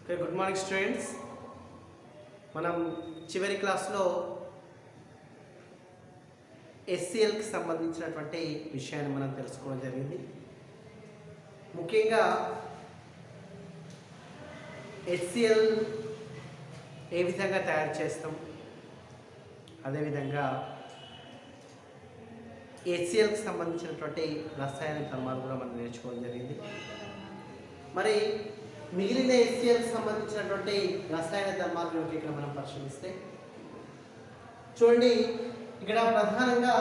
Okay, good morning students. మనం చివరి క్లాస్లో ఎస్సీఎల్కి సంబంధించినటువంటి విషయాన్ని మనం తెలుసుకోవడం జరిగింది. ముఖ్యంగా ఎస్సీఎల్ ఏ విధంగా తయారు చేస్తాం, అదేవిధంగా ఎస్సీఎల్కి సంబంధించినటువంటి రసాయన ధర్మాలు కూడా మనం నేర్చుకోవడం జరిగింది. మరి మిగిలిన ఎస్సీఎల్కి సంబంధించినటువంటి రసాయన ధర్మాలను ఇక్కడ మనం పరిశీలిస్తే చూడండి, ఇక్కడ ప్రధానంగా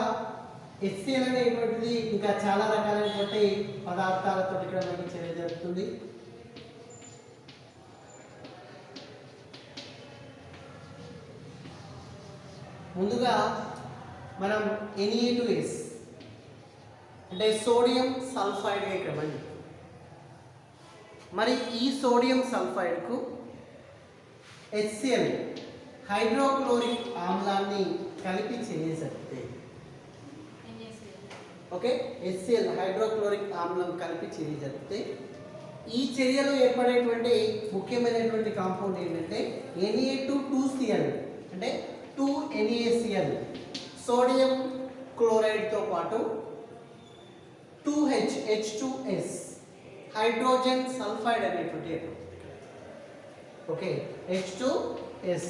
ఎస్సీఎల్ అనేటువంటిది ఇంకా చాలా రకాలైనటువంటి పదార్థాలతో ఇక్కడ మనకి చర్య జరుగుతుంది. ముందుగా మనం Na2S అంటే సోడియం సల్ఫైడ్ ఇక్కడ మనం. మరి ఈ సోడియం సల్ఫైడ్కు HCl హైడ్రోక్లోరిక్ ఆమ్లాన్ని కలిపి చేసేస్తే, ఓకే, HCl హైడ్రోక్లోరిక్ ఆమ్లం కలిపి చేసేస్తే ఈ చర్యలో ఏర్పడేటువంటి ముఖ్యమైనటువంటి కాంపౌండ్ ఏంటంటే Na2Cl అంటే 2NaCl సోడియం క్లోరైడ్తో పాటు 2H2S హైడ్రోజన్ సల్ఫైడ్ అనేటువంటి, ఓకే, H2S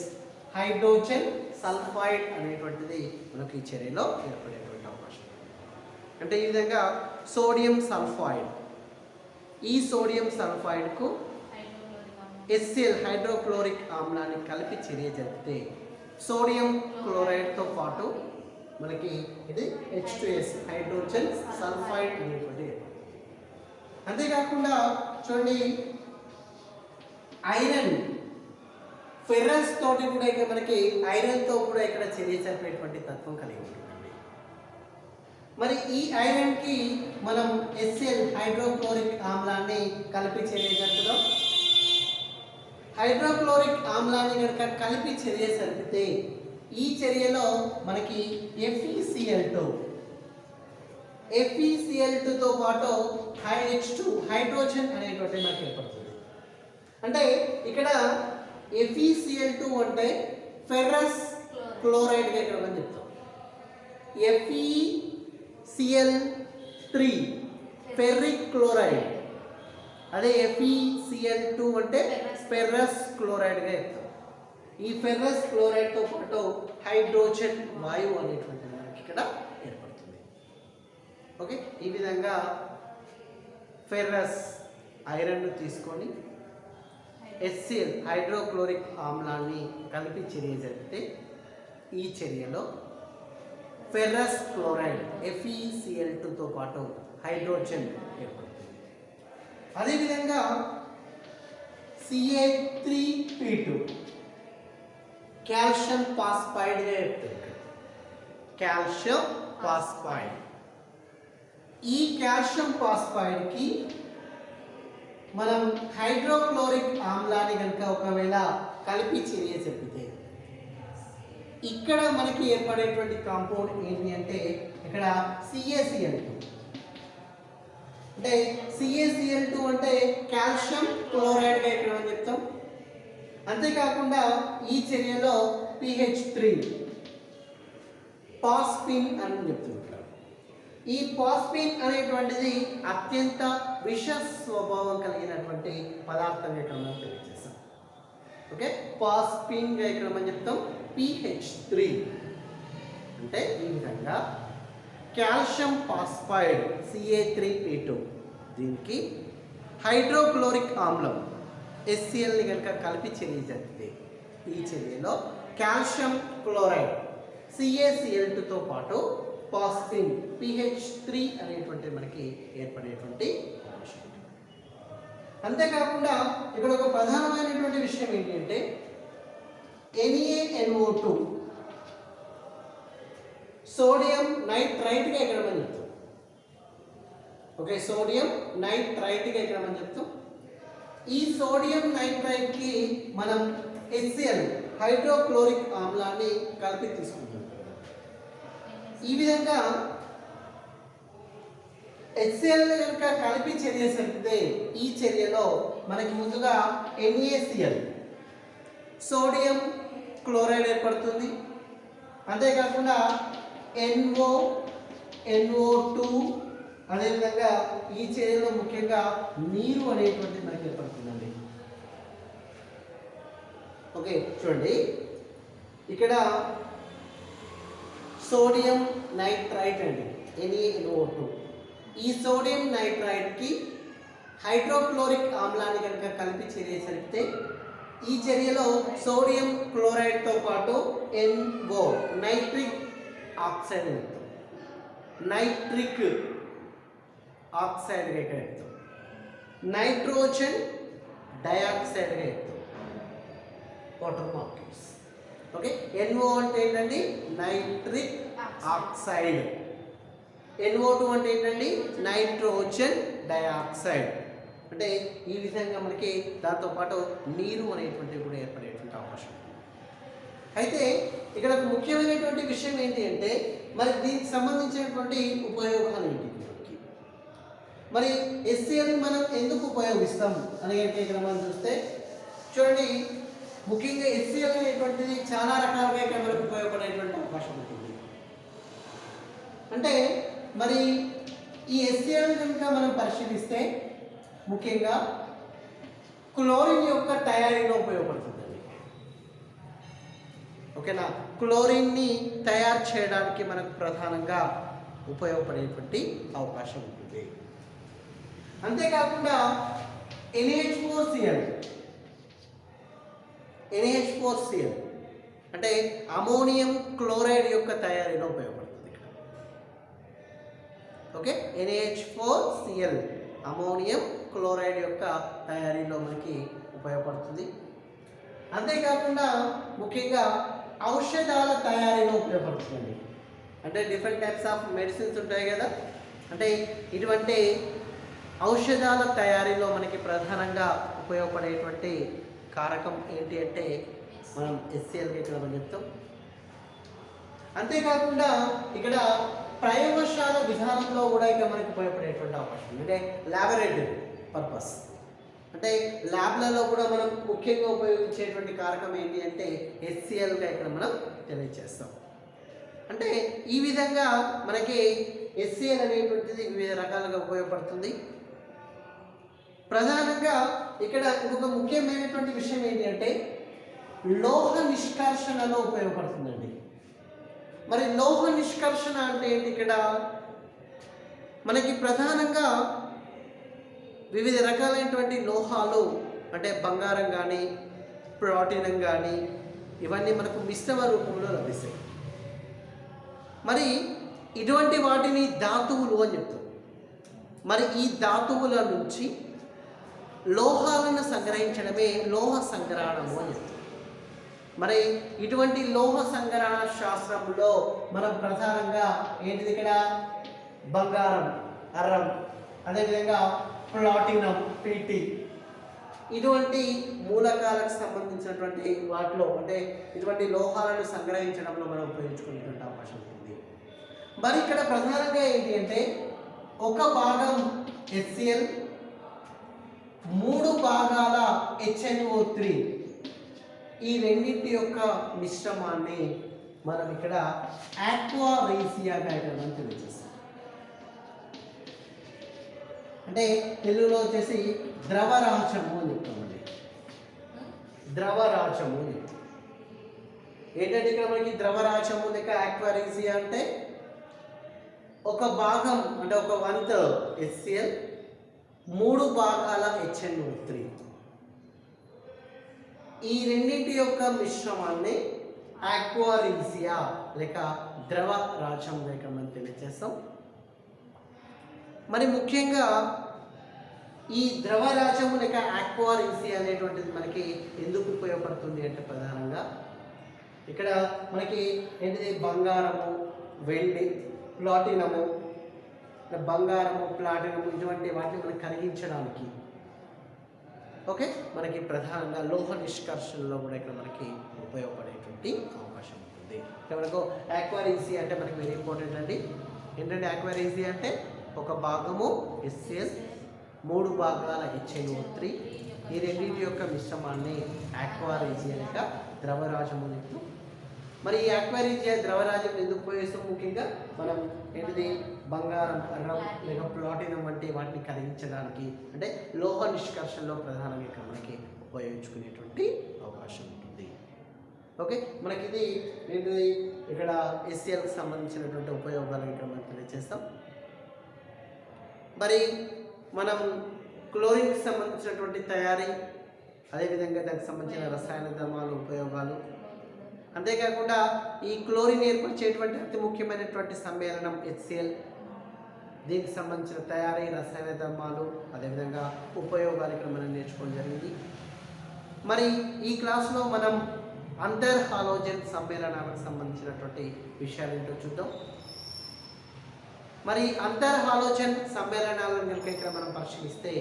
హైడ్రోజన్ సల్ఫైడ్ అనేటువంటిది మనకి ఈ చర్యలో ఏర్పడేటువంటి అవకాశం. అంటే ఈ విధంగా సోడియం సల్ఫైడ్, ఈ సోడియం సల్ఫైడ్కు HCl హైడ్రోక్లోరిక్ ఆమ్లాన్ని కలిపి చర్య జరిపితే సోడియం క్లోరైడ్తో పాటు మనకి ఇది H2S హైడ్రోజన్ సల్ఫైడ్ అనేటువంటి. అంతేకాకుండా చూడండి, ఐరన్ ఫెర్రస్ తోటి కూడా ఇక్కడ మనకి ఐరన్తో కూడా ఇక్కడ చర్య జరిపేటువంటి తత్వం కలిగి ఉంటుందండి. మరి ఈ ఐరన్కి మనం HCl హైడ్రోక్లోరిక్ ఆమ్లాన్ని కలిపి చర్య జరుపుదాం. హైడ్రోక్లోరిక్ ఆమ్లాన్ని కనుక కలిపి చర్య జరిపితే ఈ చర్యలో మనకి FeCl2తో పాటు H2 హైడ్రోజన్ అనేటువంటి మనకి ఏర్పడుతుంది. అంటే ఇక్కడ FeCl2 అంటే ఫెర్రస్ క్లోరైడ్గా ఇక్కడ మనం చెప్తాం. FeCl3 ఫెర్రిక్ క్లోరైడ్, అదే FeCl2 అంటే ఫెర్రస్ క్లోరైడ్గా చెప్తాం. ఈ ఫెర్రస్ క్లోరైడ్తో పాటు హైడ్రోజన్ వాయువు అనేటువంటి మనకి ఇక్కడ ఏర్పడుతుంది. ఓకే, ఈ విధంగా ఫెర్రస్ ఐరన్ను తీసుకొని HCl హైడ్రోక్లోరిక్ ఆమ్లాన్ని కలిపి చర్య జరిపితే ఈ చర్యలో ఫెర్రస్ క్లోరైడ్ FeCl2తో పాటు హైడ్రోజన్ ఏర్పడుతుంది. అదేవిధంగా Ca3P2 కాల్షియం ఫాస్ఫైడ్గా ఏర్పడుతుంది. కాల్షియం ఫాస్ఫైడ్, ఈ కాల్షియం ఫాస్ఫైడ్కి మనం హైడ్రోక్లోరిక్ ఆమ్లాన్ని కనుక ఒకవేళ కలిపి చర్య చెప్పితే ఇక్కడ మనకి ఏర్పడేటువంటి కాంపౌండ్ ఏంటి అంటే ఇక్కడ CaCl2. అంటే CaCl2 అంటే కాల్షియం క్లోరైడ్గా ఇక్కడ మనం చెప్తాం. అంతేకాకుండా ఈ చర్యలో PH3 పాస్పిన్ అని చెప్తుంటారు. ఈ పాస్పిన్ అనేటువంటిది అత్యంత విష స్వభావం కలిగినటువంటి పదార్థంగా ఇక్కడ మనం తెలియజేస్తాం. ఓకే, పాస్పిన్గా ఇక్కడ మనం చెప్తాం PH3. అంటే ఈ విధంగా కాల్షియం ఫాస్ఫైడ్ Ca3P2 దీనికి హైడ్రోక్లోరిక్ ఆమ్లం HClని కనుక కలిపి చర్య జరిపితే ఈ చర్యలో కాల్షియం క్లోరైడ్ CaCl2తో పాటు పాస్పిన్ PH3 అనేటువంటి మనకి ఏర్పడేటువంటి అవకాశం. అంతేకాకుండా ఇక్కడ ఒక ప్రధానమైనటువంటి విషయం ఏంటంటే NaNO2 సోడియం నైట్రైట్గా ఇక్కడ మనం చెప్తాం. ఓకే, సోడియం నైట్రైట్గా ఇక్కడ మనం చెప్తాం. ఈ సోడియం నైట్రైట్కి మనం HCl హైడ్రోక్లోరిక్ ఆమ్లాన్ని కలిపి తీసుకుంటాం. ఈ విధంగా HCl కనుక కలిపి చర్య జరిపితే ఈ చర్యలో మనకి ముందుగా NaCl సోడియం క్లోరైడ్ ఏర్పడుతుంది. అంతేకాకుండా NO NO2 అదేవిధంగా ఈ చర్యలో ముఖ్యంగా నీరు అనేటువంటిది మనకి ఏర్పడుతుందండి. ఓకే చూడండి, ఇక్కడ సోడియం నైట్రైట్ అండి NaNO2. ఈ సోడియం నైట్రైట్కి హైడ్రోక్లోరిక్ ఆమ్లాన్ని కనుక కలిపి చర్య జరిపితే ఈ చర్యలో సోడియం క్లోరైడ్తో పాటు NO నైట్రిక్ ఆక్సైడ్ వెళ్తాం, నైట్రిక్ ఆక్సైడ్గా ఇక్కడ వెళ్తాం, నైట్రోజన్ డయాక్సైడ్గా వెళ్తాం, వాటర్ మాలిక్యూల్స్. ఓకే, NO అంటే ఏంటండి నైట్రిక్ ఆక్సైడ్, NO2 అంటే ఏంటండి నైట్రోజన్ డయాక్సైడ్. అంటే ఈ విధంగా మనకి దాంతోపాటు నీరు అనేటువంటివి కూడా ఏర్పడేటువంటి అవకాశం ఉంది. అయితే ఇక్కడ ఒక ముఖ్యమైనటువంటి విషయం ఏంటి అంటే మరి దీనికి సంబంధించినటువంటి ఉపయోగాలు ఏంటి మనకి, మరి HCl మనం ఎందుకు ఉపయోగిస్తాం అని అంటే ఇక్కడ మనం చూస్తే చూడండి, ముఖ్యంగా HCl అనేటువంటిది చాలా రకాలుగా ఇక్కడ మనకు ఉపయోగపడేటువంటి అవకాశం ఉంటుంది. అంటే మరి ఈ HCl కనుక మనం పరిశీలిస్తే ముఖ్యంగా క్లోరిన్ యొక్క తయారీలో ఉపయోగపడుతుందండి. ఓకేనా, క్లోరిన్ని తయారు చేయడానికి మనకు ప్రధానంగా ఉపయోగపడేటువంటి అవకాశం ఉంటుంది. అంతేకాకుండా NH4Cl అంటే అమోనియం క్లోరైడ్ యొక్క తయారీలో ఉపయోగపడుతుంది ఇక్కడ. ఓకే, NH4Cl అమోనియం క్లోరైడ్ యొక్క తయారీలో మనకి ఉపయోగపడుతుంది. అంతేకాకుండా ముఖ్యంగా ఔషధాల తయారీలో ఉపయోగపడుతుంది. అంటే డిఫరెంట్ టైప్స్ ఆఫ్ మెడిసిన్స్ ఉంటాయి కదా, అంటే ఇటువంటి ఔషధాల తయారీలో మనకి ప్రధానంగా ఉపయోగపడేటువంటి కారకం ఏంటి అంటే మనం HCl ఇక్కడ మనం చెప్తాం. అంతేకాకుండా ఇక్కడ ప్రయోగశాల విధానంలో కూడా ఇక మనకి ఉపయోగపడేటువంటి అవకాశం ఉంది. అంటే ల్యాబొరేటరీ పర్పస్, అంటే ల్యాబ్లలో కూడా మనం ముఖ్యంగా ఉపయోగించేటువంటి కారకం ఏంటి అంటే HClగా ఇక్కడ మనం తెలియజేస్తాం. అంటే ఈ విధంగా మనకి HCl అనేటువంటిది వివిధ రకాలుగా ఉపయోగపడుతుంది. ప్రధానంగా ఇక్కడ ఇంకొక ముఖ్యమైనటువంటి విషయం ఏంటి అంటే లోహ నిష్కర్షణలో ఉపయోగపడుతుందండి. మరి లోహ నిష్కర్షణ అంటే ఏంటి, ఇక్కడ మనకి ప్రధానంగా వివిధ రకాలైనటువంటి లోహాలు అంటే బంగారం కానీ ప్లాటినం కానీ ఇవన్నీ మనకు మిశ్రమ రూపంలో లభిస్తాయి. మరి ఇటువంటి వాటిని ధాతువులు అని చెప్తాం. మరి ఈ ధాతువుల నుంచి లోహాలను సంగ్రహించడమే లోహ సంగ్రహణము అని చెప్తాం. మరి ఇటువంటి లోహ సంగ్రహణ శాస్త్రంలో మనం ప్రధానంగా ఏంటిది ఇక్కడ బంగారం, అర్రం, అదేవిధంగా ప్లాటినం, PT ఇటువంటి మూలకాలకు సంబంధించినటువంటి వాటిలో అంటే ఇటువంటి లోహాలను సంగ్రహించడంలో మనం ఉపయోగించుకునేటువంటి అవకాశం ఉంటుంది. మరి ఇక్కడ ప్రధానంగా ఏంటి అంటే ఒక భాగం HCl, 3 భాగాల HNO3 ఈ రెండింటి యొక్క మిశ్రమాన్ని మనం ఇక్కడ ఆక్వా రేసియాగా ఇక్కడ మనం తెలియజేస్తాం. అంటే తెలుగులో వచ్చేసి ద్రవరాచము అని చెప్తామండి. ద్రవరాచము అని చెప్తాం. ఏంటంటే ఇక్కడ మనకి ద్రవరాచము లేక ఆక్వా రేసియా అంటే ఒక భాగం అంటే ఒక వంత్ HCl, 3 భాగాల HNO3 ఈ రెండింటి యొక్క మిశ్రమాన్ని ఆక్వారీసియా లేక ద్రవ రాచం లేక మనం తెలియజేస్తాం. మరి ముఖ్యంగా ఈ ద్రవరాజము లేక ఆక్వారీసియా అనేటువంటిది మనకి ఎందుకు ఉపయోగపడుతుంది అంటే ప్రధానంగా ఇక్కడ మనకి ఏంటిది బంగారము, వెండి, ప్లాటినము, బంగారము, ప్లాటినము ఇటువంటి వాటిని మనం కరిగించడానికి ఓకే మనకి ప్రధానంగా లోహ నిష్కర్షణలో కూడా ఇక్కడ మనకి ఉపయోగపడేటువంటి అవకాశం ఉంటుంది. ఇక్కడ మనకు ఆక్వారీసియా అంటే మనకి వెరీ ఇంపార్టెంట్ అండి. ఏంటంటే ఆక్వారీసియా అంటే ఒక భాగము HCl, 3 భాగాల HNO3 ఈ రెండింటి యొక్క మిశ్రమాన్ని ఆక్వా రీజియన్గా ద్రవరాజములు. మరి ఈ ఆక్వా రీజియన్ ద్రవరాజం ఎందుకు ఉపయోగిస్తాం? ముఖ్యంగా మనం ఏంటిది బంగారం, అన్నం లేక ప్లాటినం వంటి వాటిని కలిగించడానికి, అంటే లోహ నిష్కర్షణలో ప్రధానంగా ఇక్కడ మనకి ఉపయోగించుకునేటువంటి అవకాశం ఉంటుంది. ఓకే, మనకి ఇది ఏంటిది ఇక్కడ HClకి సంబంధించినటువంటి ఉపయోగాలు ఇక్కడ మనం తెలియజేస్తాం. మరి మనం క్లోరిన్కి సంబంధించినటువంటి తయారీ, అదేవిధంగా దానికి సంబంధించిన రసాయన ధర్మాలు, ఉపయోగాలు, అంతేకాకుండా ఈ క్లోరిన్ ఏర్పరిచేటువంటి అతి ముఖ్యమైనటువంటి సమ్మేళనం HCl, దీనికి సంబంధించిన తయారీ, రసాయన ధర్మాలు, అదేవిధంగా ఉపయోగాలు ఇక్కడ మనం నేర్చుకోవడం జరిగింది. మరి ఈ క్లాస్లో మనం అంతర్ హాలోజన్ సమ్మేళనాలకు సంబంధించినటువంటి విషయాలు ఏంటో చూద్దాం. మరి అంతర్ హాలోజన్ సమ్మేళనాలను కనుక ఇక్కడ మనం పరిశీలిస్తే,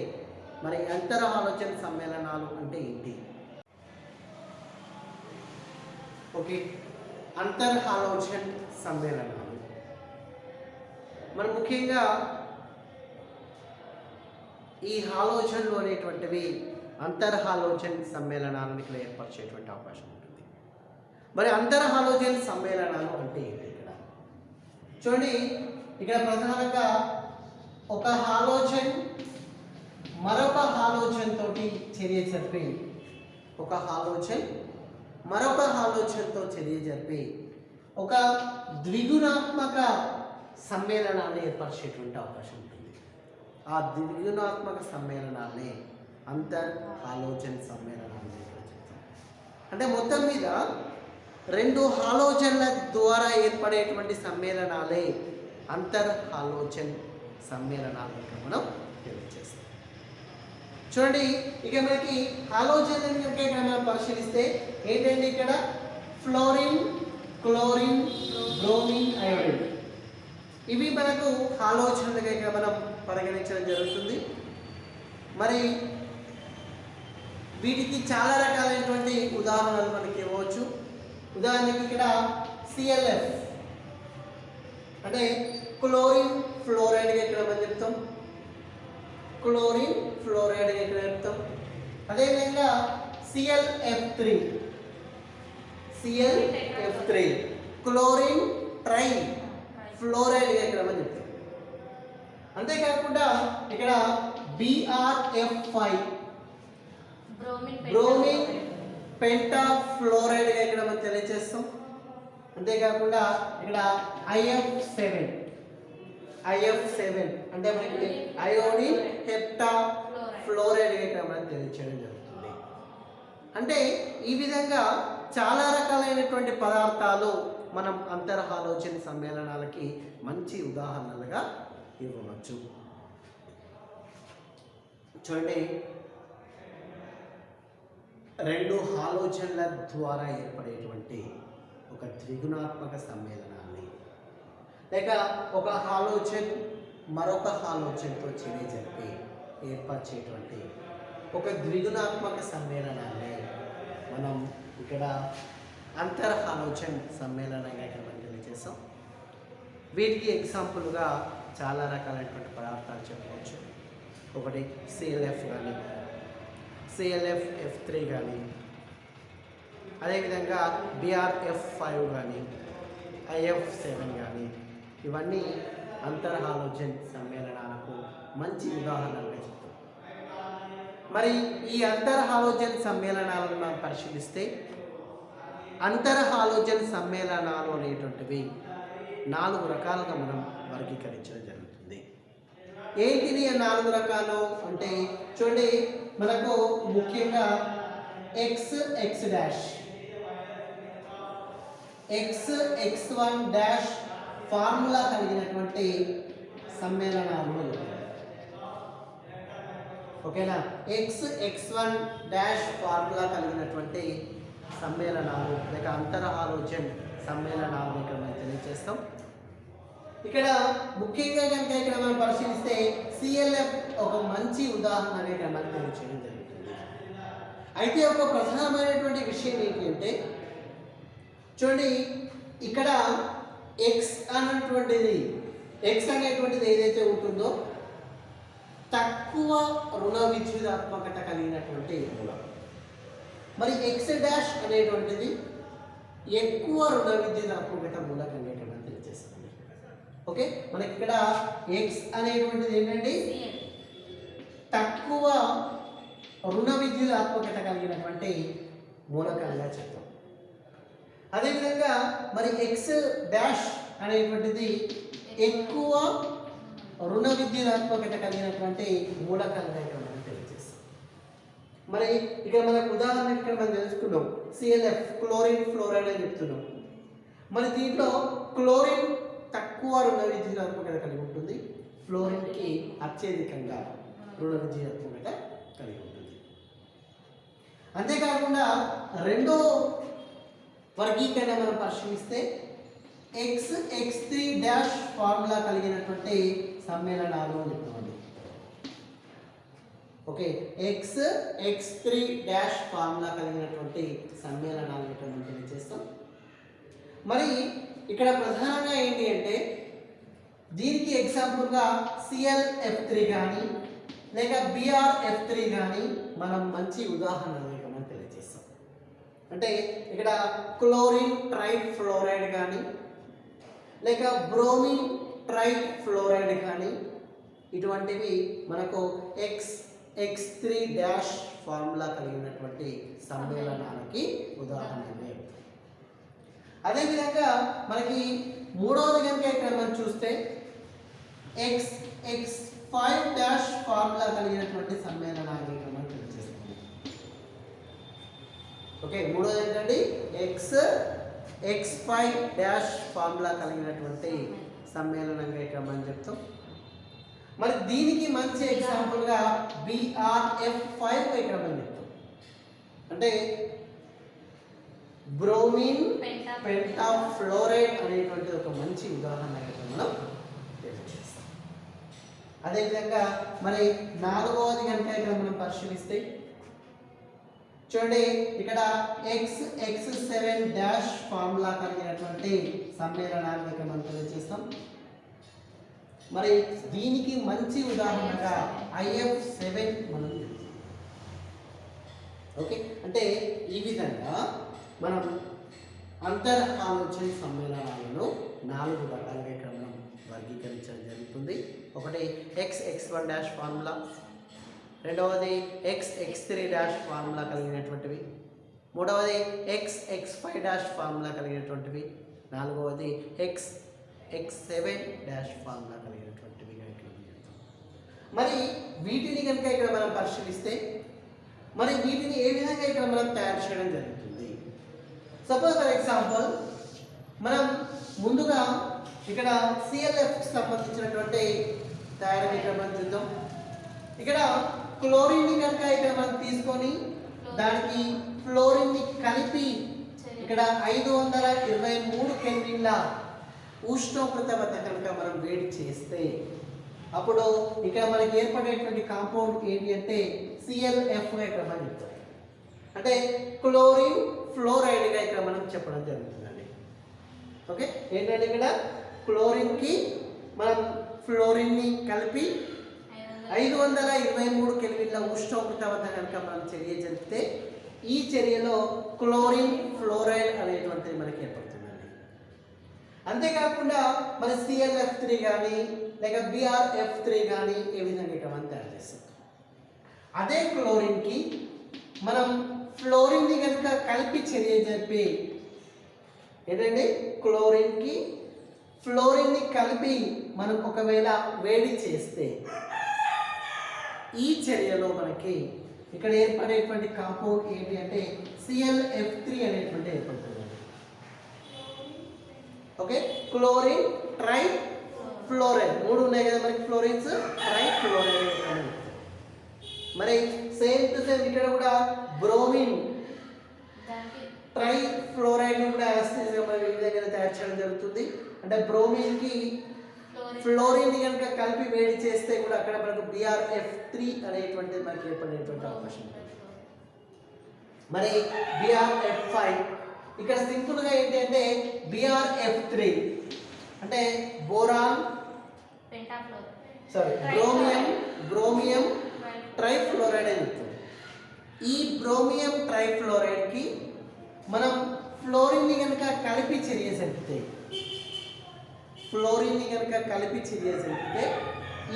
మరి అంతర్ హాలోజన్ సమ్మేళనాలు అంటే ఏంటి? ఓకే, అంతర్ హాలోజన్ సమ్మేళనాలు మనం ముఖ్యంగా ఈ హాలోజన్లు అనేటువంటివి అంతర్ హాలోజన్ సమ్మేళనాలను ఇక్కడ ఏర్పరిచేటువంటి అవకాశం ఉంటుంది. మరి అంతర్ హాలోజన్ సమ్మేళనాలు అంటే ఏంటి? ఇక్కడ చూడండి, ఇక్కడ ప్రధానంగా ఒక హాలోజన్ మరొక హాలోజన్ తోటి చర్య జరిపి, ఒక హాలోజన్ మరొక హాలోజన్తో చర్య జరిపి ఒక ద్విగుణాత్మక సమ్మేళనాన్ని ఏర్పరిచేటువంటి అవకాశం ఉంటుంది. ఆ ద్విగుణాత్మక సమ్మేళనాన్ని అంతర్ హాలోజన్ సమ్మేళనాన్ని చెప్తాం. అంటే మొత్తం మీద 2 హాలోజన్ల ద్వారా ఏర్పడేటువంటి సమ్మేళనాలే అంతర్ హాలోజన్ సమ్మేళనాలు మనం తెలియజేస్తాం. చూడండి, ఇక మనకి హాలోజన్ కనుక ఇక్కడ మనం పరిశీలిస్తే ఏంటంటే ఇక్కడ ఫ్లోరిన్, క్లోరిన్, బ్రోమిన్, అయోడిన్ ఇవి మనకు హాలోజన్లుగా ఇక్కడ మనం పరిగణించడం జరుగుతుంది. మరి వీటికి చాలా రకాలైనటువంటి ఉదాహరణలు మనకి ఇవ్వచ్చు. ఉదాహరణకి ఇక్కడ ClF అంటే క్లోరిన్ ఫ్లోరైడ్గా ఇక్కడ మనం చెప్తాం, క్లోరిన్ ఫ్లోరైడ్గా ఇక్కడ చెప్తాం. అదేవిధంగా ClF3 క్లోరిన్ ట్రై ఫ్లోరైడ్గా ఇక్కడ మనం చెప్తాం. అంతేకాకుండా ఇక్కడ BrF5 బ్రోమిన్ పెంటా ఫ్లోరైడ్గా ఇక్కడ మనం తెలియజేస్తాం. అంతేకాకుండా ఇక్కడ IF7 అంటే మనకి అయోడిన్ హెప్టా ఫ్లోరైడ్గా ఇక్కడ మనం తెలియచేయడం జరుగుతుంది. అంటే ఈ విధంగా చాలా రకాలైనటువంటి పదార్థాలు మనం అంతర్ హాలోజన్ సమ్మేళనాలకి మంచి ఉదాహరణలుగా ఇవ్వవచ్చు. చూడండి, 2 హాలోజన్ల ద్వారా ఏర్పడేటువంటి ఒక ద్విగుణాత్మక సమ్మేళనాన్ని, లేక ఒక హాలోజన్ మరొక హాలోజన్తో చర్య జరిపి ఏర్పరిచేటువంటి ఒక ద్విగుణాత్మక సమ్మేళనాన్ని మనం ఇక్కడ అంతర్ హాలోజన్ సమ్మేళనంగా ఇక్కడ మనం తెలియజేస్తాం. వీటికి ఎగ్జాంపుల్గా చాలా రకాలైనటువంటి పదార్థాలు చెప్పవచ్చు. ఒకటి ClF కానీ, ClF3 కానీ, అదేవిధంగా BrF5 కానీ, IF7 కానీ, ఇవన్నీ అంతర్ హాలోజన్ సమ్మేళనాలకు మంచి ఉదాహరణలుగా చెప్తాం. మరి ఈ అంతర్ హాలోజన్ సమ్మేళనాలను మనం పరిశీలిస్తే, అంతర్ హాలోజన్ సమ్మేళనాలు అనేటువంటివి 4 రకాలుగా మనం వర్గీకరించడం జరుగుతుంది. ఏంటిది 4 రకాలు అంటే చూడండి, మనకు ముఖ్యంగా XX1 ఫార్ములా కలిగినటువంటి సమ్మేళనాలు. ఓకేనా, XX1 ఫార్ములా కలిగినటువంటి సమ్మేళనాలు లేక అంతర్ హాలోజన్ సమ్మేళనాలు ఇక్కడ మనం తెలియజేస్తాం. ఇక్కడ ముఖ్యంగా కనుక ఇక్కడ మనం పరిశీలిస్తే ClF ఒక మంచి ఉదాహరణగా ఇక్కడ మనం తెలియజేయడం జరుగుతుంది. అయితే ఒక ప్రధానమైనటువంటి విషయం ఏంటి అంటే చూడండి, ఇక్కడ X అనేటువంటిది ఏదైతే ఉంటుందో తక్కువ రుణ విద్యుదాత్మకత కలిగినటువంటి మూలం. మరి ఎక్స్ డాష్ అనేటువంటిది ఎక్కువ రుణ విద్యుదాత్మకత మూలకం అనేటువంటి తెలియజేస్తుంది. ఓకే, మనకి ఇక్కడ ఎక్స్ అనేటువంటిది ఏంటండి తక్కువ రుణ విద్యుదాత్మకత కలిగినటువంటి మూలకంగా చెప్తాం. అదేవిధంగా మరి ఎక్స్ డాష్ అనేటువంటిది ఎక్కువ రుణ విద్యుదాత్మకత కలిగినటువంటి మూలకంగా ఇక్కడ మనం తెలియజేస్తాం. మరి ఇక్కడ మనకు ఉదాహరణ ఇక్కడ మనం తెలుసుకున్నాం సిఎల్ఎఫ్ క్లోరిన్ ఫ్లోరైడ్ అని చెప్తున్నాం. మరి దీంట్లో క్లోరిన్ తక్కువ రుణ విద్యుదాత్మకత కలిగి ఉంటుంది, ఫ్లోరిన్కి అత్యధికంగా రుణ విద్యుదాత్మకత కలిగి ఉంటుంది. అంతేకాకుండా రెండో వర్గీకరణ మనం పరిశీలిస్తే X3 ఫార్ములా కలిగినటువంటి సమ్మేళనాలు అని చెప్తామండి. ఓకే, X3 ఫార్ములా కలిగినటువంటి సమ్మేళనాలు ఇక్కడ మనం తెలియజేస్తాం. మరి ఇక్కడ ప్రధానంగా ఏంటి అంటే దీనికి ఎగ్జాంపుల్గా ClF3 కానీ లేక BrF3 కానీ మనం మంచి ఉదాహరణలు ఇక్కడ మనం తెలియజేస్తాం. అంటే ఇక్కడ క్లోరిన్ ట్రైఫ్లోరైడ్ కానీ లేక బ్రోమిన్ ట్రైఫ్లోరైడ్ కానీ ఇటువంటివి మనకు X3 ఫార్ములా కలిగినటువంటి సమ్మేళనాలకి ఉదాహరణగా. అదేవిధంగా మనకి మూడవది కనుక ఇక్కడ మనం చూస్తే X5 ఫార్ములా కలిగినటువంటి సమ్మేళనాలు ఇక్కడ మనం తెలియజేస్తాం. ఓకే, మూడవది ఏంటండి X5 ఫార్ములా కలిగినటువంటి సమ్మేళనంగా ఇక్కడ మనం చెప్తాం. మరి దీనికి మంచి ఎగ్జాంపుల్గా BrF5 ఇక్కడ మనం చెప్తాం. అంటే బ్రోమిన్ పెంటాఫ్లోరైడ్ అనేటువంటి ఒక మంచి ఉదాహరణ ఇక్కడ మనం తెలియజేస్తాం. అదేవిధంగా మరి నాలుగవది కనుక ఇక్కడ మనం పరిశీలిస్తే చూడండి ఇక్కడ X7 ఫార్ములా కలిగినటువంటి సమ్మేళనాన్ని ఇక్కడ మనం తెలియజేస్తాం. మరి దీనికి మంచి ఉదాహరణగా IF7 మనం చెప్తాం. ఓకే, అంటే ఈ విధంగా మనం అంతర్ ఆలోచన సమ్మేళనాలను 4 రకాలుగా ఇక్కడ మనం వర్గీకరించడం జరుగుతుంది. ఒకటి X1 ఫార్ములా, రెండవది X3 ఫార్ములా కలిగినటువంటివి, మూడవది X5 ఫార్ములా కలిగినటువంటివి, నాలుగవది X7 ఫార్ములా కలిగినటువంటివి. మరి వీటిని కనుక ఇక్కడ మనం పరిశీలిస్తే మరి వీటిని ఏ విధంగా ఇక్కడ మనం తయారు చేయడం జరుగుతుంది. సపోజ్ ఫర్ ఎగ్జాంపుల్ మనం ముందుగా ఇక్కడ ClFకి సంబంధించినటువంటి తయారీ ఇక్కడ మనం చూద్దాం. ఇక్కడ క్లోరిన్ని కనుక ఇక్కడ మనం తీసుకొని దానికి ఫ్లోరిన్ని కలిపి ఇక్కడ 523 కెల్విన్ల ఉష్ణోగ్రత వద్ద కనుక మనం వేడి చేస్తే అప్పుడు ఇక్కడ మనకి ఏర్పడేటువంటి కాంపౌండ్ ఏంటి అంటే ClF ఇక్కడ మనం చెప్తాం. అంటే క్లోరిన్ ఫ్లోరైడ్గా ఇక్కడ మనం చెప్పడం జరుగుతుందండి. ఓకే, ఏంటంటే ఇక్కడ క్లోరిన్కి మనం ఫ్లోరిన్ని కలిపి 523 కెల్విన్ల ఉష్ణోగ్రత వద్ద కనుక మనం చర్య జరిపితే ఈ చర్యలో క్లోరిన్ ఫ్లోరైడ్ అనేటువంటిది మనకి ఏర్పడుతుందండి. అంతేకాకుండా మన ClF3 కానీ లేక BrF3 కానీ ఏ విధంగా ఇక్కడ మనం తయారు చేస్తాం. అదే క్లోరిన్కి మనం ఫ్లోరిన్ని కనుక కలిపి చర్య జరిపి ఏంటంటే క్లోరిన్కి ఫ్లోరిన్ని కలిపి మనం ఒకవేళ వేడి చేస్తే ఈ చర్యలో మనకి ఇక్కడ ఏర్పడేటువంటి కాంపౌండ్ ఏంటి అంటే ClF3 అనేటువంటి ఏర్పడుతుంది. ఓకే, క్లోరిన్ ట్రై ఫ్లోరైడ్ 3 ఉన్నాయి కదా మనకి ఫ్లోరిన్స్, ట్రై ఫ్లోరైడ్. మరి సేమ్ టు సేమ్ ఇక్కడ కూడా బ్రోమిన్ ట్రై ఫ్లోరైడ్ కూడా మనం ఈ విధంగా తయారు చేయడం జరుగుతుంది. అంటే బ్రోమిన్కి ఫ్లోరిన్ కనుక కలిపి వేడి చేస్తే కూడా అక్కడ మనకు BrF3 అనేటువంటిది మనకి ఏర్పడేటువంటి అవకాశం ఉంది. మరి BrF5 ఇక్కడ సింపుల్గా ఏంటి అంటే BrF3 అంటే బోరాన్ బ్రోమియం ట్రైఫ్లోరైడ్ అని చెప్తాం. ఈ బ్రోమియం ట్రైఫ్లోరైడ్కి మనం ఫ్లోరిన్ని కనుక కలిపి చర్య జరిపితే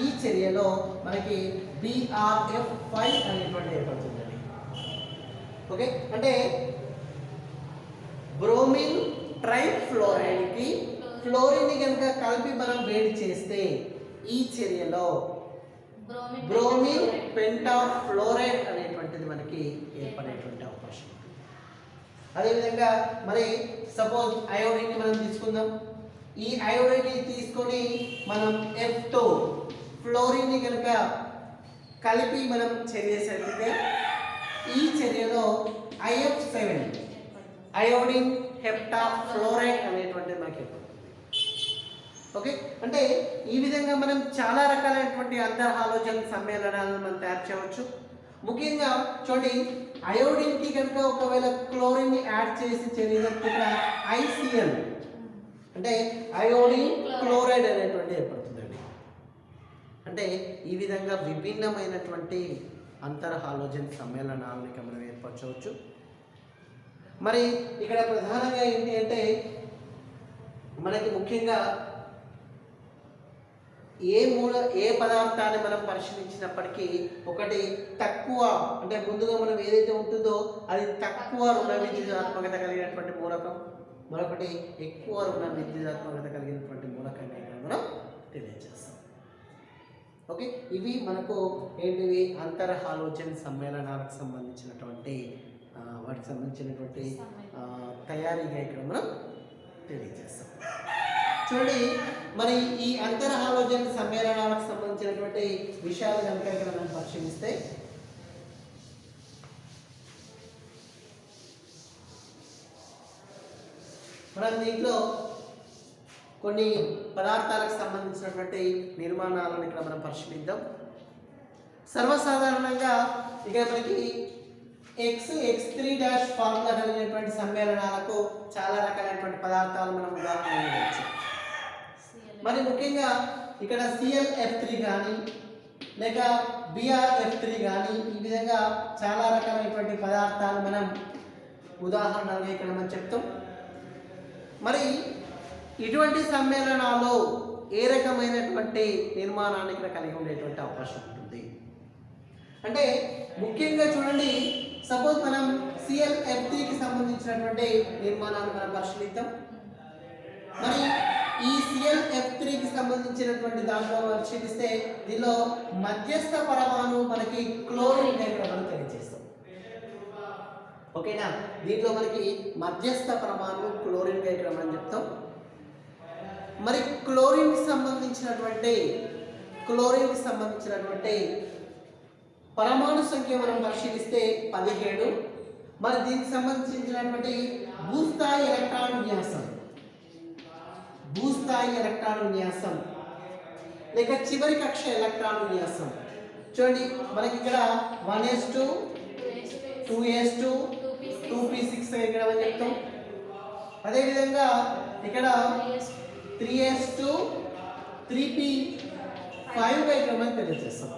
ఈ చర్యలో మనకి BrF5 అనేటువంటి ఏర్పడుతుందండి. ఓకే, అంటే బ్రోమిన్ ట్రైఫ్లోరైడ్కి ఫ్లోరిన్ని కనుక కలిపి మనం వేడి చేస్తే ఈ చర్యలో బ్రోమిన్ పెంటాఫ్లోరైడ్ అనేటువంటిది మనకి ఏర్పడేటువంటి అవకాశం ఉంది. అదేవిధంగా మరి సపోజ్ అయోడిన్ మనం తీసుకుందాం. ఈ అయోడిన్ తీసుకొని మనం F2 ఫ్లోరిన్ని కనుక కలిపి మనం చర్య జరిపితే ఈ చర్యలో IF7 అయోడిన్ హెప్టాఫ్లోరైడ్ అనేటువంటిది మనకి ఏర్పడుతుంది. ఓకే, అంటే ఈ విధంగా మనం చాలా రకాలైనటువంటి అంతర్ హాలోజన్ సమ్మేళనాలను మనం తయారు చేయవచ్చు. ముఖ్యంగా చూడండి, అయోడిన్కి కనుక ఒకవేళ క్లోరిన్ని యాడ్ చేసి చర్య జరిపితే ICl అంటే అయోడిన్ క్లోరైడ్ అనేటువంటి ఏర్పడుతుందండి. అంటే ఈ విధంగా విభిన్నమైనటువంటి అంతర్ హాలోజన్ సమ్మేళనాలను మనం ఏర్పరచవచ్చు. మరి ఇక్కడ ప్రధానంగా ఏంటి అంటే మనకి ముఖ్యంగా ఏ పదార్థాన్ని మనం పరిశీలించినప్పటికీ ఒకటి తక్కువ, అంటే ముందుగా మనం ఏదైతే ఉంటుందో అది తక్కువ రుణ విద్యుదాత్మకత కలిగినటువంటి మూలకం, మరొకటి ఎక్కువ రుణ విద్యుదాత్మకత కలిగినటువంటి మూలకంగా మనం తెలియజేస్తాం. ఓకే, ఇవి మనకు ఏంటివి అంతర్ హాలోజన్ సమ్మేళనాలకు సంబంధించినటువంటి వాటికి సంబంధించినటువంటి తయారీగా ఇక్కడ మనం తెలియజేస్తాం. చూడండి, మరి ఈ అంతర్ హాలోజన్ సమ్మేళనాలకు సంబంధించినటువంటి విషయాలు కనుక ఇక్కడ మనం పరిశీలిస్తే మనం దీంట్లో కొన్ని పదార్థాలకు సంబంధించినటువంటి నిర్మాణాలను ఇక్కడ మనం పరిశీలిద్దాం. సర్వసాధారణంగా ఇక్కడ మనకి X3' ఫార్ములా కలిగినటువంటి సమ్మేళనాలకు చాలా రకాలైనటువంటి పదార్థాలు మనం ఉదాహరణ ఇవ్వచ్చు. మరి ముఖ్యంగా ఇక్కడ ClF3 కానీ లేక BrF3 కానీ ఈ విధంగా చాలా రకాలైనటువంటి పదార్థాలు మనం ఉదాహరణగా ఇక్కడ మనం చెప్తాం. మరి ఇటువంటి సమ్మేళనాలు ఏ రకమైనటువంటి నిర్మాణాన్ని ఇక్కడ కలిగి ఉండేటువంటి అవకాశం ఉంటుంది అంటే ముఖ్యంగా చూడండి, సపోజ్ మనం ClF3కి సంబంధించినటువంటి నిర్మాణాన్ని మనం పరిశీలిద్దాం. మరి ఈ ClF3కి సంబంధించినటువంటి దాంట్లో పరిశీలిస్తే దీనిలో మధ్యస్థ పరమాణువు మనకి క్లోరిన్ మనం తెలియజేస్తాం. ఓకేనా, దీంట్లో మనకి మధ్యస్థ పరమాణువు క్లోరిన్ ఇక్కడ మనం చెప్తాం. మరి క్లోరిన్కి సంబంధించినటువంటి పరమాణు సంఖ్య మనం పరిశీలిస్తే 17. మరి దీనికి సంబంధించినటువంటి భూస్థాయి ఎలక్ట్రాన్ విన్యాసం లేక చివరి కక్ష ఎలక్ట్రాన్ విన్యాసం చూడండి, మనకి ఇక్కడ 1s2 2s2 2p6 ఇక్కడ మనం చెప్తాం. అదేవిధంగా ఇక్కడ 3s2 3p5 ఇక్కడ మనం తెలియజేస్తాం.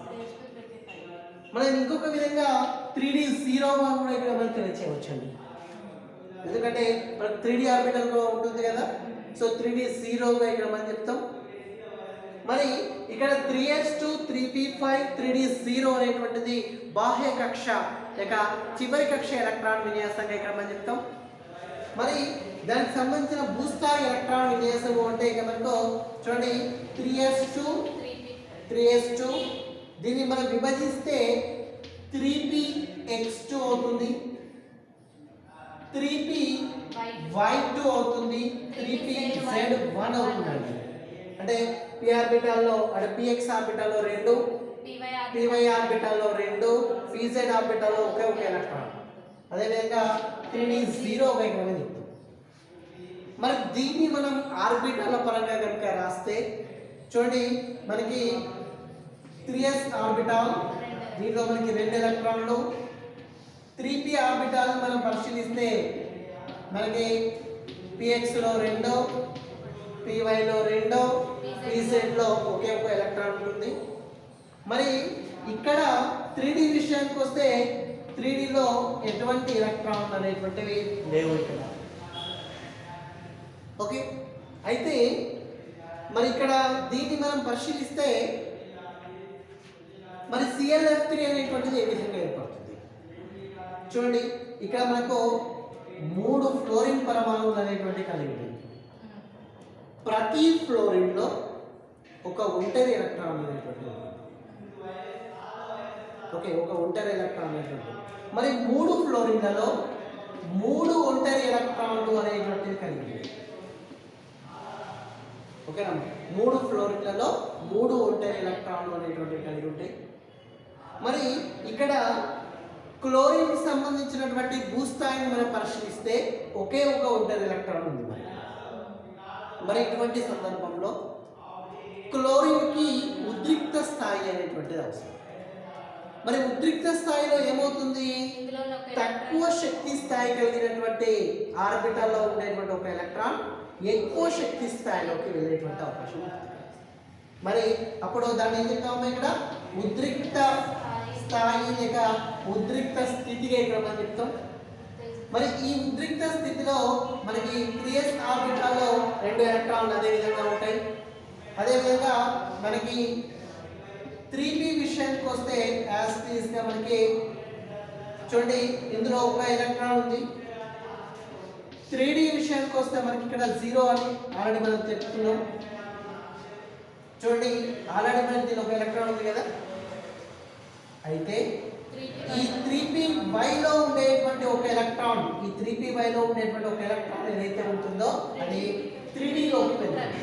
మనం ఇంకొక విధంగా 3d0 కూడా ఇక్కడ మనం తెలియచేయవచ్చండి. ఎందుకంటే మనకు 3d ఆర్బిటల్ కూడా ఉంటుంది కదా, సో 3d0 ఇక్కడ మనం చెప్తాం. మరి ఇక్కడ 3s2 3p5 3d0 అనేటువంటిది బాహ్య కక్ష లేక చివరి కక్ష ఎలక్ట్రాన్ విన్యాసంగా ఇక్కడ మనం చెప్తాం. మరి దానికి సంబంధించిన భూస్థాయి ఎలక్ట్రాన్ విన్యాసం అంటే ఇక మనకు చూడండి 3s2 దీన్ని మనం విభజిస్తే 3px2 అవుతుంది, 3py2 అవుతుంది, 3pz1 అవుతుందండి. అంటే p ఆర్బిటాల్లో అంటే px ఆర్బిటాల్లో 2, py ఆర్బిటాల్లో 2, pz ఆర్బిటాల్లో ఒకే ఎలక్ట్రాన్. అదేవిధంగా 3d0 ఇక్కడ చెప్తాం. మరి దీన్ని మనం ఆర్బిటాల పరంగా కనుక రాస్తే చూడండి, మనకి 3s ఆర్బిటాల్ దీంట్లో మనకి 2 ఎలక్ట్రాన్లు, 3p ఆర్బిటాల్ మనం పరిశీలిస్తే మనకి px లో 2, pyలో రెండో pzలో ఒకే ఒక ఎలక్ట్రాన్ ఉంటుంది. మరి ఇక్కడ 3d విషయానికి వస్తే 3dలో ఎటువంటి ఎలక్ట్రాన్ అనేటువంటివి లేవు ఇక్కడ. ఓకే, అయితే మరి ఇక్కడ దీన్ని మనం పరిశీలిస్తే మరి ClF3 అనేటువంటిది ఏ విధంగా ఏర్పడుతుంది చూడండి. ఇక్కడ మనకు 3 ఫ్లోరిన్ పరమాణువులు అనేటువంటి కలిగి ఉన్నాయి. ప్రతి ఫ్లోరిన్లో ఒక ఒంటరి ఎలక్ట్రాన్ అనేటువంటి ఉంటుంది. ఓకే, ఒక ఒంటరి ఎలక్ట్రాన్ అనేటువంటి. మరి 3 ఫ్లోరిన్లలో 3 ఒంటరి ఎలక్ట్రాన్లు అనేటువంటివి కలిగి ఉన్నాయి. ఓకేనా, 3 ఫ్లోరిన్లలో 3 ఒంటరి ఎలక్ట్రాన్లు అనేటువంటివి కలిగి ఉంటాయి. మరి ఇక్కడ క్లోరిన్ సంబంధించినటువంటి భూస్థాయిని మనం పరిశీలిస్తే ఒకే ఒక ఒంటరి ఎలక్ట్రాన్ ఉంది. మరి ఇటువంటి సందర్భంలో క్లోరిన్కి ఉద్రిక్త స్థాయి అనేటువంటిది అవసరం. మరి ఉద్రిక్త స్థాయిలో ఏమవుతుంది, తక్కువ శక్తి స్థాయి కలిగినటువంటి ఆర్బిటాల్లో ఉండేటువంటి ఒక ఎలక్ట్రాన్ ఎక్కువ శక్తి స్థాయిలోకి వెళ్ళేటువంటి అవకాశం ఉంటుంది. మరి అప్పుడు దాన్ని ఏం చెప్తాము, ఇక్కడ ఉద్రిక్త స్థాయి లేక ఉద్రిక్త స్థితిగా ఇక్కడ మనం చెప్తాం. మరి ఈ ఉద్రిక్త స్థితిలో మనకి 3s ఆర్బిటాల్లో 2 ఎలక్ట్రాన్లు అదే విధంగా ఉంటాయి. అదేవిధంగా మనకి 3p విషయానికి వస్తే యాజ్ ఇట్ ఈస్ గా మనకి చూడండి ఇందులో ఒక ఎలక్ట్రాన్ ఉంది. 3d విషయానికి వస్తే మనకి ఇక్కడ 0 అని ఆల్రెడీ మనం చెప్పుకున్నాం. చూడండి ఆల్రెడీ మనకి దీనిలో ఒక ఎలక్ట్రాన్ ఉంది కదా. అయితే ఈ 3pyలో ఉండేటువంటి ఒక ఎలక్ట్రాన్, ఈ 3pyలో ఉండేటువంటి ఒక ఎలక్ట్రాన్ ఏదైతే ఉంటుందో అది 3dలోకి వెళ్తుంది.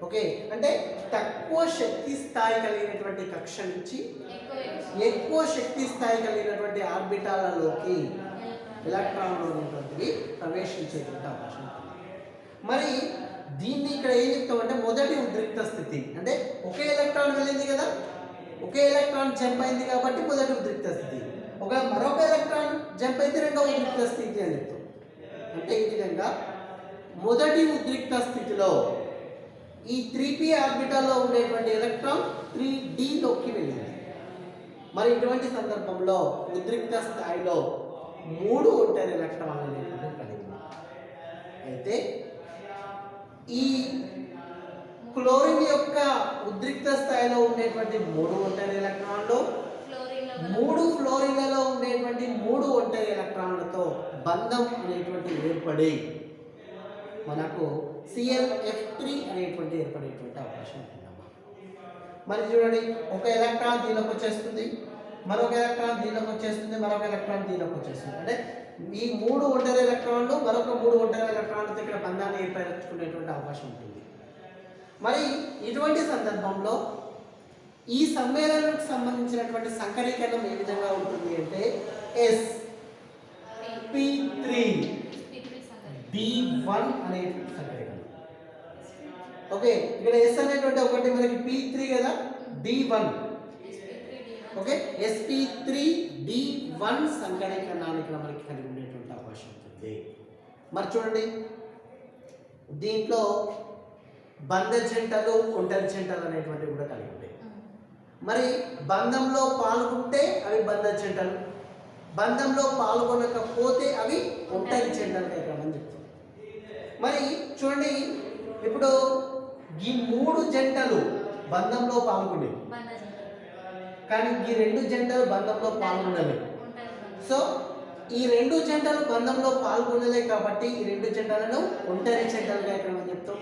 ఓకే, అంటే తక్కువ శక్తి స్థాయి కలిగినటువంటి కక్ష నుంచి ఎక్కువ శక్తి స్థాయి కలిగినటువంటి ఆర్బిటాలలోకి ఎలక్ట్రాన్లు అనేటువంటివి ప్రవేశించేటువంటి అవకాశం ఉంటుంది. మరి దీన్ని ఇక్కడ ఏం చెప్తామంటే మొదటి ఉద్రిక్త స్థితి, అంటే ఒకే ఎలక్ట్రాన్ వెళ్ళింది కదా, ఒకే ఎలక్ట్రాన్ జంప్ అయింది కాబట్టి మొదటి ఉద్రిక్త స్థితి. ఒక మరొక ఎలక్ట్రాన్ జంప్ అయితే రెండవ ఉద్రిక్త స్థితి అని చెప్తాం. అంటే ఈ విధంగా మొదటి ఉద్రిక్త స్థితిలో ఈ 3p ఆర్బిటాల్లో ఉండేటువంటి ఎలక్ట్రాన్ 3dలోకి వెళ్ళింది. మరి ఇటువంటి సందర్భంలో ఉద్రిక్త స్థాయిలో 3 ఒంటరి ఎలక్ట్రాన్లు అనేటువంటి కలిగింది. అయితే ఈ క్లోరిన్ యొక్క ఉద్రిక్త స్థాయిలో ఉండేటువంటి 3 ఒంటరి ఎలక్ట్రాన్లు 3 ఫ్లోరిన్లలో ఉండేటువంటి 3 ఒంటరి ఎలక్ట్రాన్లతో బంధం అనేటువంటి ఏర్పడి మనకు ClF3 అనేటువంటి ఏర్పడేటువంటి అవకాశం ఉంటుందమ్మా. మరి చూడండి ఒక ఎలక్ట్రాన్ దీనిలోకి వచ్చేస్తుంది, మరొక ఎలక్ట్రాన్ దీనిలోకి వచ్చేస్తుంది, మరొక ఎలక్ట్రాన్ దీనిలోకి వచ్చేస్తుంది. అంటే ఈ 3 ఒంటరి ఎలక్ట్రాన్లు మరొక 3 ఒంటరి ఎలక్ట్రాన్లతో ఇక్కడ బంధాన్ని ఏర్పరచుకునేటువంటి అవకాశం ఉంటుంది. మరి ఇటువంటి సందర్భంలో ఈ సమ్మేళనానికి సంబంధించినటువంటి సంకరీకరణం ఏ విధంగా ఉంటుంది అంటే sp3d1 అనేటువంటి సంకరీకరణం. ఓకే, ఇక్కడ S అనేటువంటి ఒకటి మనకి p3 కదా, d1. ఓకే, sp3d1 సంకరీకరణాన్ని ఇక్కడ మనకి కలిగి ఉండేటువంటి అవకాశం ఉంటుంది. మరి చూడండి దీంట్లో బంధ జంటలు ఒంటరి జంటలు అనేటువంటివి కూడా కలిగి ఉంటాయి. మరి బంధంలో పాల్గొంటే అవి బంధ జంటలు, బంధంలో పాల్గొనకపోతే అవి ఒంటరి జంటలుగా ఇక్కడ మనం చెప్తాం. మరి చూడండి ఇప్పుడు ఈ 3 జంటలు బంధంలో పాల్గొనేవి కానీ ఈ 2 జంటలు బంధంలో పాల్గొనలేవు. సో ఈ 2 జంటలు బంధంలో పాల్గొనలే కాబట్టి ఈ 2 జంటలను ఒంటరి జంటలుగా ఇక్కడ మనం చెప్తాం.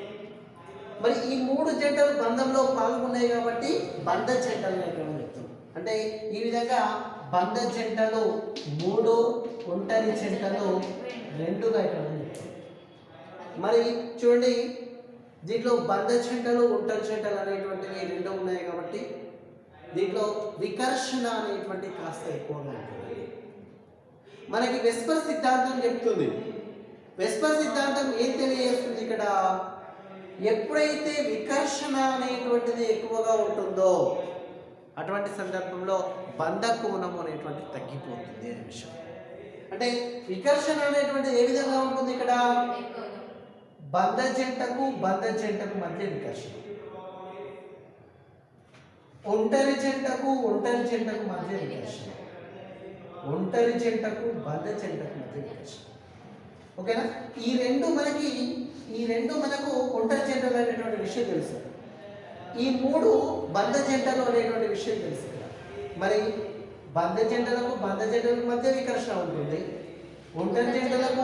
మరి ఈ 3 జంటలు బంధంలో పాల్గొన్నాయి కాబట్టి బంధ జంటలుగా ఇక్కడ మనం చెప్తాం. అంటే ఈ విధంగా బంధ జంటలు 3, ఒంటరి జంటలు 2గా ఇక్కడ మనం చెప్తాం. మరి చూడండి దీంట్లో బంధ జంటలు ఒంటరి జంటలు అనేటువంటివి 2 ఉన్నాయి కాబట్టి దీంట్లో వికర్షణ అనేటువంటి కాస్త ఎక్కువగా ఉంటుంది. మనకి వెస్పర్ సిద్ధాంతం చెప్తుంది. వెస్పర్ సిద్ధాంతం ఏం తెలియజేస్తుంది, ఇక్కడ ఎప్పుడైతే వికర్షణ అనేటువంటిది ఎక్కువగా ఉంటుందో అటువంటి సందర్భంలో బంధ కోణం అనేటువంటి తగ్గిపోతుంది అనే విషయం. అంటే వికర్షణ అనేటువంటిది ఏ విధంగా ఉంటుంది, ఇక్కడ బంధ జంటకు మధ్య వికర్షణ, ఒంటరి జంటకు మధ్య వికర్షణ, ఒంటరి జంటకు బంధ జంటకు మధ్య వికర్షణ. ఓకేనా? ఈ రెండు మనకు ఒంటరి జంటలు అనేటువంటి విషయం తెలుసు, ఈ మూడు బంధ జంటలు అనేటువంటి విషయం తెలుసు కదా. మరి బంధ జంటలకు మధ్య వికర్షణ ఉంటుంది, ఒంటరి జంటలకు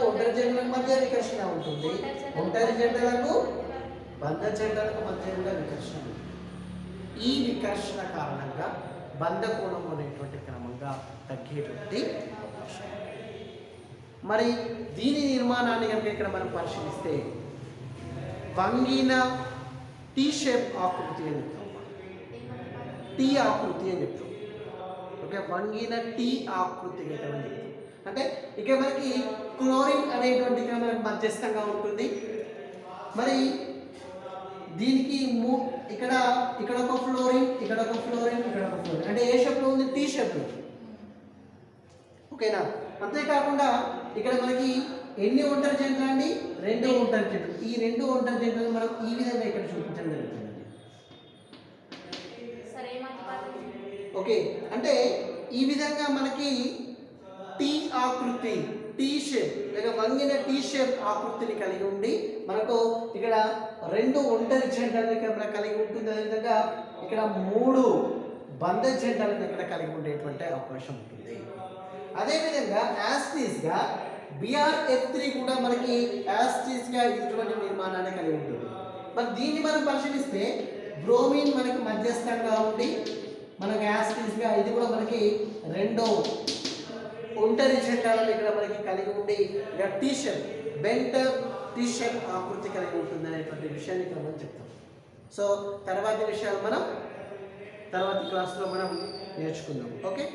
మధ్య వికర్షణ ఉంటుంది, ఒంటరి జంటలకు బంధ జంటలకు మధ్య కూడా వికర్షణ ఉంటుంది. ఈ వికర్షణ కారణంగా బంధ కోణం అనేటువంటి క్రమంగా తగ్గేటువంటి అవకాశం. మరి దీని నిర్మాణాన్ని కనుక ఇక్కడ మనం పరిశీలిస్తే వంగిన టీ షేప్ ఆకృతి అని చెప్తాం, టీ ఆకృతి అని చెప్తాం. ఓకే, వంగిన టీ ఆకృతి ఇక్కడ చెప్తాం. అంటే ఇక మనకి క్లోరిన్ అనేటువంటి ఇక్కడ మనకు మధ్యస్థంగా ఉంటుంది. మరి దీనికి ఇక్కడ ఒక ఫ్లోరిన్, ఇక్కడ ఒక ఫ్లోరిన్, అంటే ఏ షేప్లో ఉంది? టీ షేప్లో. ఓకేనా? అంతేకాకుండా ఇక్కడ మనకి ఎన్ని ఒంటరి జంటలు అండి? 2 ఒంటరి జంటలు. ఈ 2 ఒంటరి జంటలు మనం ఈ విధంగా ఇక్కడ చూపించడం జరుగుతుందండి. ఓకే, అంటే ఈ విధంగా మనకి టీ ఆకృతి, టీ షేప్ లేక వంగిన టీ షేప్ ఆకృతిని కలిగి ఉండి మనకు ఇక్కడ 2 ఒంటరి జంటలను ఇక్కడ కలిగి ఉంటుంది. అదేవిధంగా ఇక్కడ 3 బంధ జంటలను ఇక్కడ కలిగి ఉండేటువంటి అవకాశం ఉంటుంది. అదేవిధంగా యాస్టీస్గా BrF3 కూడా మనకి యాస్టీస్గా ఇటువంటి నిర్మాణాన్ని కలిగి ఉంటుంది. మరి దీన్ని మనం పరిశీలిస్తే బ్రోమిన్ మనకి మధ్యస్థంగా ఉండి మనకి యాస్టీస్గా ఇది కూడా మనకి 2 ఒంటరి జంటలను ఇక్కడ మనకి కలిగి ఉండి ఇక టీషర్ట్ బెంట్ టీషర్ట్ ఆకృతి కలిగి ఉంటుంది అనేటువంటి విషయాన్ని ఇక్కడ మనం చెప్తాం. సో తర్వాతి విషయాలు మనం తర్వాతి క్లాస్లో మనం నేర్చుకుందాం. ఓకే.